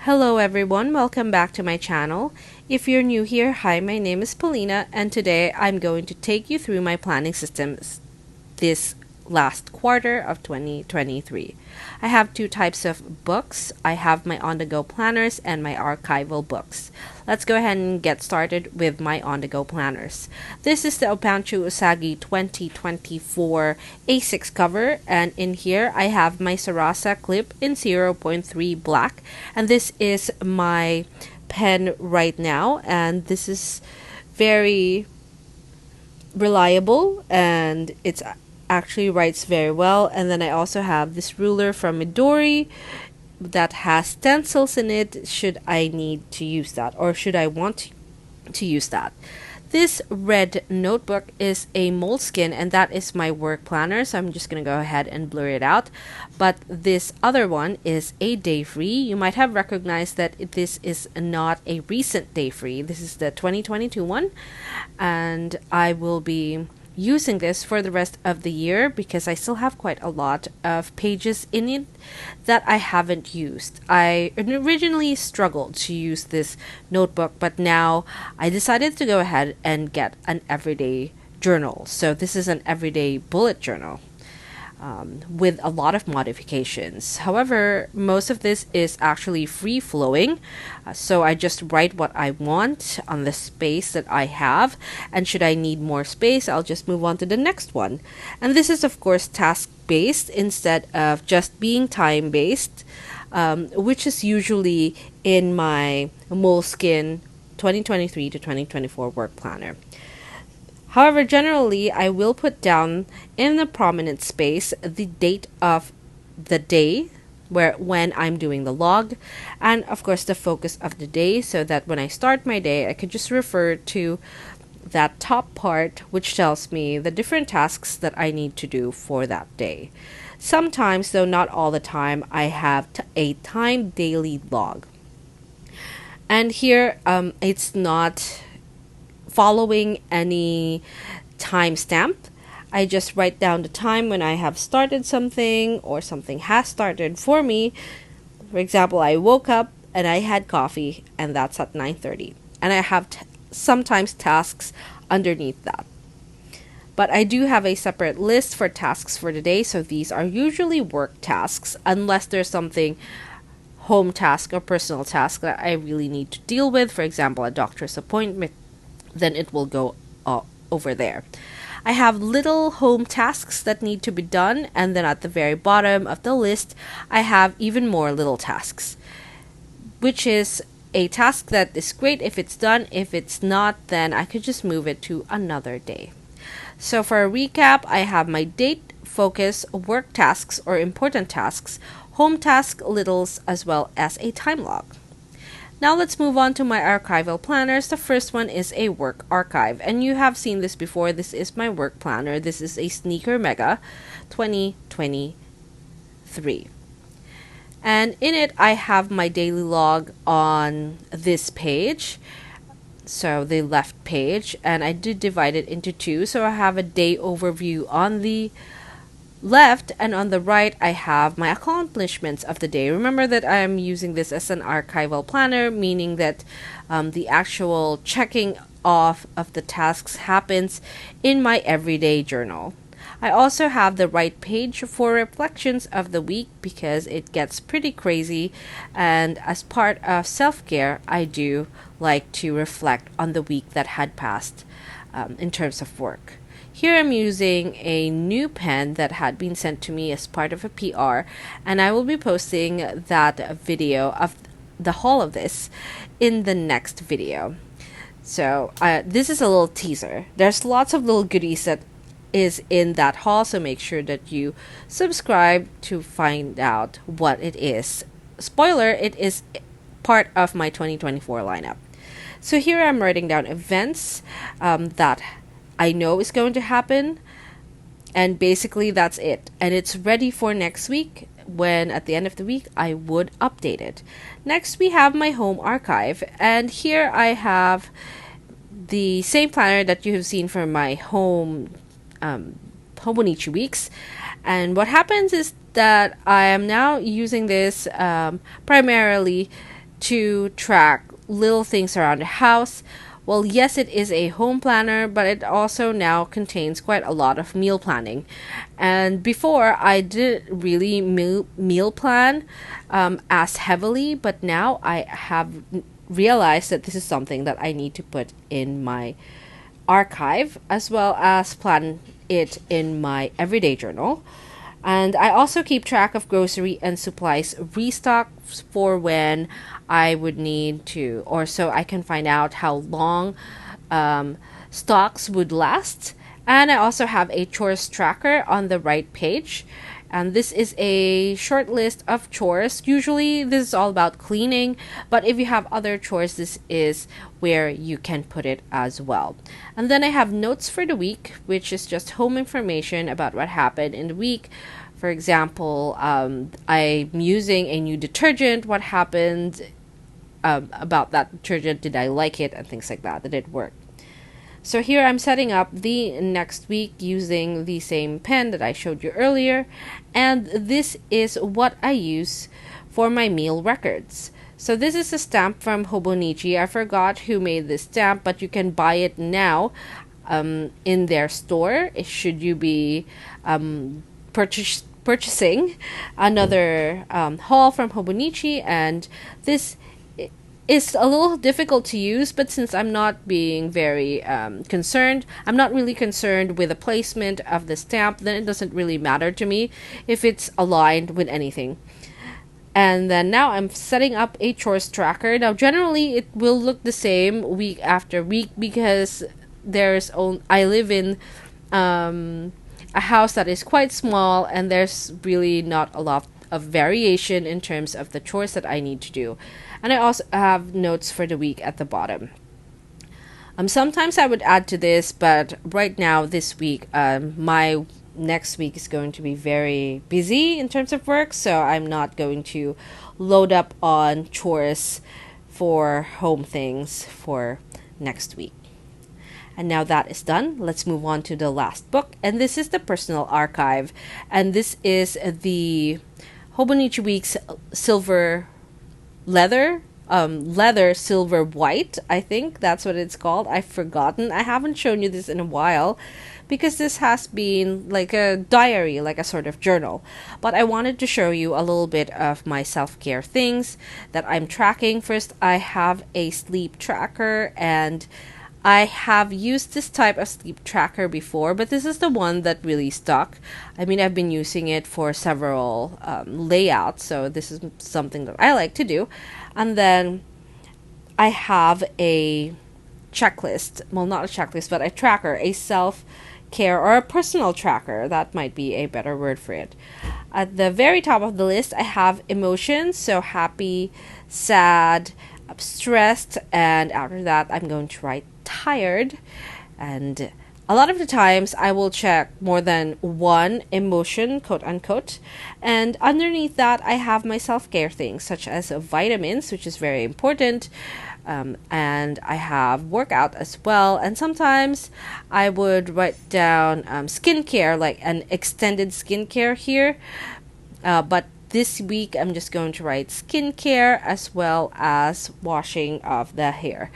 Hello everyone, welcome back to my channel. If you're new here, hi, my name is Paulina, and today I'm going to take you through my planning systems this last quarter of 2023. I have two types of books. I have my on-the-go planners and my archival books. Let's go ahead and get started with my on-the-go planners. This is the 𝒕𝒉𝒊𝒔 2024 A6 cover, and in here I have my Sarasa clip in 0.3 black, and this is my pen right now, and this is very reliable and it's actually writes very well. And then I also have this ruler from Midori that has stencils in it should I need to use that, or should I want to use that. This red notebook is a Moleskine, and that is my work planner, so I'm just going to go ahead and blur it out. But this other one is a DayFree. You might have recognized that this is not a recent DayFree. This is the 2022 one, and I will be using this for the rest of the year because I still have quite a lot of pages in it that I haven't used. I originally struggled to use this notebook, but now I decided to go ahead and get an everyday journal. So this is an everyday bullet journal with a lot of modifications. However, most of this is actually free flowing, so I just write what I want on the space that I have, and should I need more space, I'll just move on to the next one. And this is of course task based instead of just being time based, which is usually in my Moleskine 2023 to 2024 work planner. However, generally, I will put down in the prominent space the date of the day when I'm doing the log, and of course the focus of the day, so that when I start my day, I could just refer to that top part, which tells me the different tasks that I need to do for that day. Sometimes, though not all the time, I have a timed daily log. And here, it's not following any timestamp. I just write down the time when I have started something or something has started for me. For example, I woke up and I had coffee, and that's at 9:30. And I have sometimes tasks underneath that. But I do have a separate list for tasks for the day, so these are usually work tasks unless there's something home task or personal task that I really need to deal with. For example, a doctor's appointment, then it will go over there. I have little home tasks that need to be done, and then at the very bottom of the list, I have even more little tasks, which is a task that is great if it's done. If it's not, then I could just move it to another day. So for a recap, I have my date, focus, work tasks or important tasks, home task, littles, as well as a time log. Now let's move on to my archival planners. The first one is a work archive, and you have seen this before. This is my work planner. This is a 𝒕𝒉𝒊𝒔 2023. And in it, I have my daily log on this page, so the left page, and I did divide it into two. So I have a day overview on the left, and on the right I have my accomplishments of the day. Remember that I am using this as an archival planner, meaning that the actual checking off of the tasks happens in my everyday journal. I also have the right page for reflections of the week because it gets pretty crazy, and as part of self-care, I do like to reflect on the week that had passed in terms of work. Here I'm using a new pen that had been sent to me as part of a PR, and I will be posting that video of the haul of this in the next video. So this is a little teaser. There's lots of little goodies that is in that haul, so make sure that you subscribe to find out what it is. Spoiler, it is part of my 2024 lineup. So here I'm writing down events that I know is going to happen, and basically that's it, and it's ready for next week, when at the end of the week I would update it. Next we have my home archive, and here I have the same planner that you have seen for my home Hobonichi Weeks, and what happens is that I am now using this primarily to track little things around the house. Well, yes, it is a home planner, but it also now contains quite a lot of meal planning. And before, I didn't really meal plan as heavily, but now I have realized that this is something that I need to put in my archive, as well as plan it in my everyday journal. And I also keep track of grocery and supplies restock for when I would need to, or so I can find out how long stocks would last. And I also have a chores tracker on the right page. And this is a short list of chores. Usually this is all about cleaning, but if you have other chores, this is where you can put it as well. And then I have notes for the week, which is just home information about what happened in the week. For example, I'm using a new detergent. What happened about that detergent? Did I like it? And things like that. Did it work? So here I'm setting up the next week using the same pen that I showed you earlier. And this is what I use for my meal records. So this is a stamp from Hobonichi. I forgot who made this stamp, but you can buy it now in their store. Should you be purchasing another haul from Hobonichi, and this is a little difficult to use, but since I'm not being very concerned, I'm not really concerned with the placement of the stamp, then it doesn't really matter to me if it's aligned with anything. And then now I'm setting up a chores tracker. Now generally it will look the same week after week because I live in a house that is quite small, and there's really not a lot of variation in terms of the chores that I need to do. And I also have notes for the week at the bottom. Sometimes I would add to this, but right now this week, my next week is going to be very busy in terms of work, so I'm not going to load up on chores for home things for next week. And now that is done, let's move on to the last book. And this is the personal archive. And this is the Hobonichi Weeks silver leather silver white. I think that's what it's called. I've forgotten. I haven't shown you this in a while because this has been like a diary, like a sort of journal. But I wanted to show you a little bit of my self-care things that I'm tracking. First, I have a sleep tracker, and I have used this type of sleep tracker before, but this is the one that really stuck. I mean, I've been using it for several layouts, so this is something that I like to do. And then I have a checklist. Well, not a checklist, but a tracker, a self-care or a personal tracker. That might be a better word for it. At the very top of the list, I have emotions, so happy, sad, stressed, and after that, I'm going to write tired. And a lot of the times I will check more than one emotion, quote unquote, and underneath that I have my self-care things such as vitamins, which is very important, and I have workout as well. And sometimes I would write down skincare, like an extended skincare here, but this week I'm just going to write skincare as well as washing of the hair.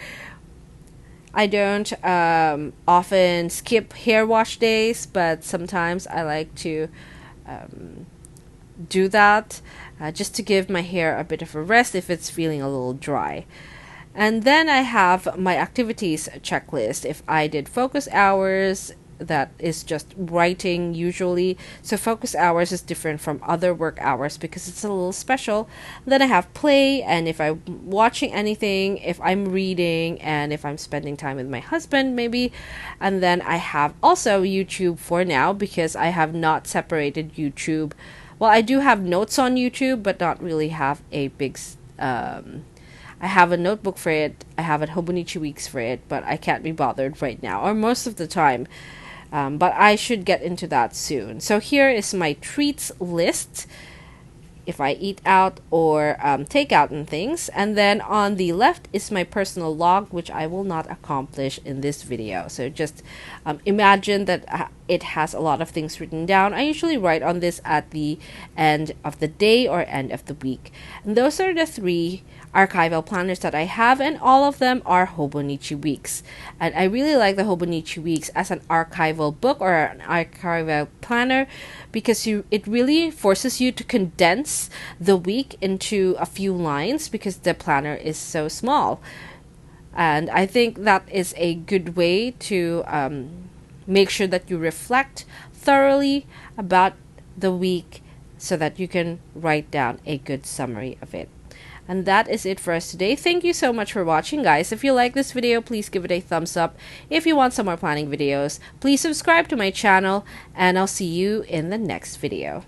I don't often skip hair wash days, but sometimes I like to do that just to give my hair a bit of a rest if it's feeling a little dry. And then I have my activities checklist. If I did focus hours, that is just writing usually. So focus hours is different from other work hours because it's a little special. Then I have play, and if I'm watching anything, if I'm reading, and if I'm spending time with my husband maybe. And then I have also YouTube for now because I have not separated YouTube. Well, I do have notes on YouTube, but not really have a big I have a notebook for it. I have a Hobonichi Weeks for it, but I can't be bothered right now, or most of the time. But I should get into that soon. So here is my treats list if I eat out or take out and things. And then on the left is my personal log, which I will not accomplish in this video. So just imagine that it has a lot of things written down. I usually write on this at the end of the day or end of the week. And those are the three archival planners that I have, and all of them are Hobonichi Weeks. And I really like the Hobonichi Weeks as an archival book or an archival planner because it really forces you to condense the week into a few lines because the planner is so small. And I think that is a good way to make sure that you reflect thoroughly about the week so that you can write down a good summary of it. And that is it for us today. Thank you so much for watching, guys. If you like this video, please give it a thumbs up. If you want some more planning videos, please subscribe to my channel, and I'll see you in the next video.